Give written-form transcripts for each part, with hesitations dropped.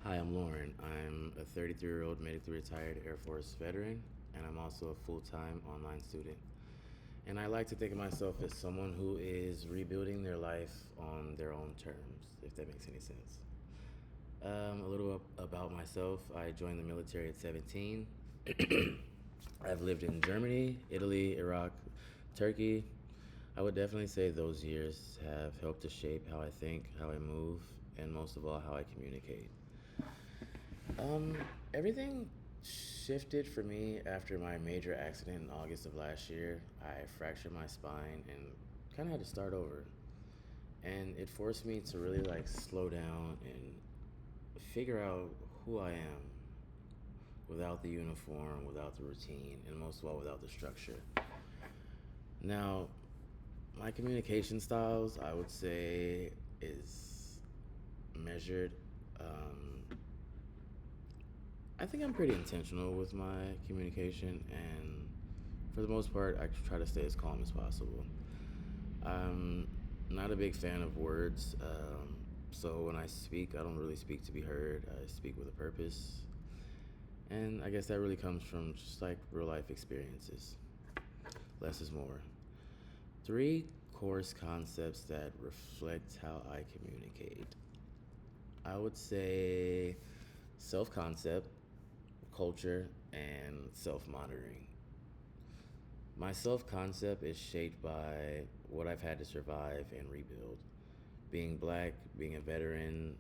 Hi, I'm Loren. I'm a 33-year-old medically retired Air Force veteran, and I'm also a full-time online student. And I like to think of myself as someone who is rebuilding their life on their own terms, if that makes any sense. A little about myself. I joined the military at 17. I've lived in Germany, Italy, Iraq, Turkey. I would definitely say those years have helped to shape how I think, how I move, and most of all, how I communicate. Um, Everything shifted for me after my major accident in August of last year. I fractured my spine and kind of had to start over. And it forced me to really like slow down and figure out who I am without the uniform, without the routine, and most of all, without the structure. Now, my communication styles, I would say, is measured. Um, I think I'm pretty intentional with my communication, and for the most part, I try to stay as calm as possible. I'm not a big fan of words, so when I speak, I don't really speak to be heard. I speak with a purpose, and I guess that really comes from just like real life experiences. Less is more. Three course concepts that reflect how I communicate. I would say self concept, culture, and self monitoring. My self concept is shaped by what I've had to survive and rebuild. Being black, being a veteran,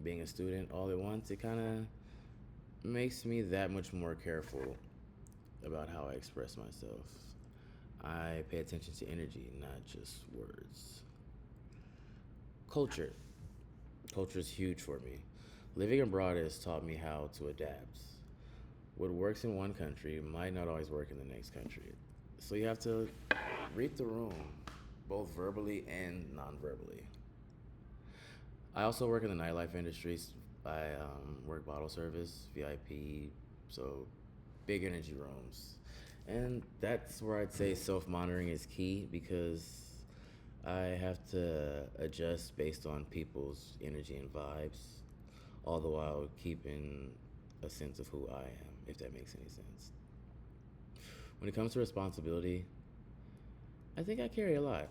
being a student all at once, it kind of makes me that much more careful about how I express myself. I pay attention to energy, not just words. Culture. Culture is huge for me. Living abroad has taught me how to adapt. What works in one country might not always work in the next country. So you have to read the room, both verbally and non verbally. I also work in the nightlife industry. I work bottle service, VIP, so big energy rooms. And that's where I'd say self monitoring is key because I have to adjust based on people's energy and vibes, all the while keeping a sense of who I am, if that makes any sense. When it comes to responsibility, I think I carry a lot.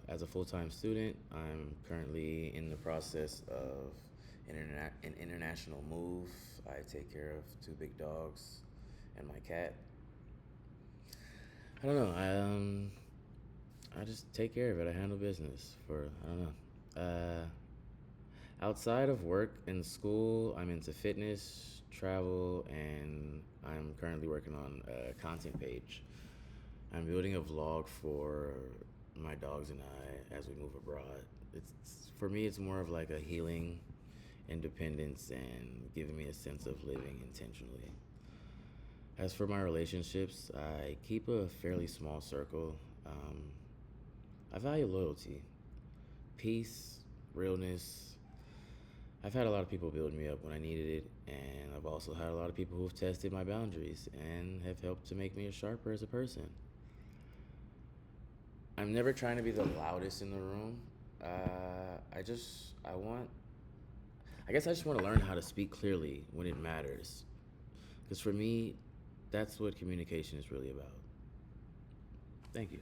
As a full time student, I'm currently in the process of an international move. I take care of two big dogs and my cat. I don't know. I just take care of it. I handle business for I don't know. Outside of work and school, I'm into fitness, travel, and I'm currently working on a content page. I'm building a vlog for my dogs and I as we move abroad. It's for me, it's more of like a healing, independence, and giving me a sense of living intentionally. As for my relationships, I keep a fairly small circle. Um, I value loyalty, peace, realness. I've had a lot of people build me up when I needed it, and I've also had a lot of people who've tested my boundaries and have helped to make me a sharper as a person. I'm never trying to be the loudest in the room. I want, I guess I just want to learn how to speak clearly when it matters. Because for me, that's what communication is really about. Thank you.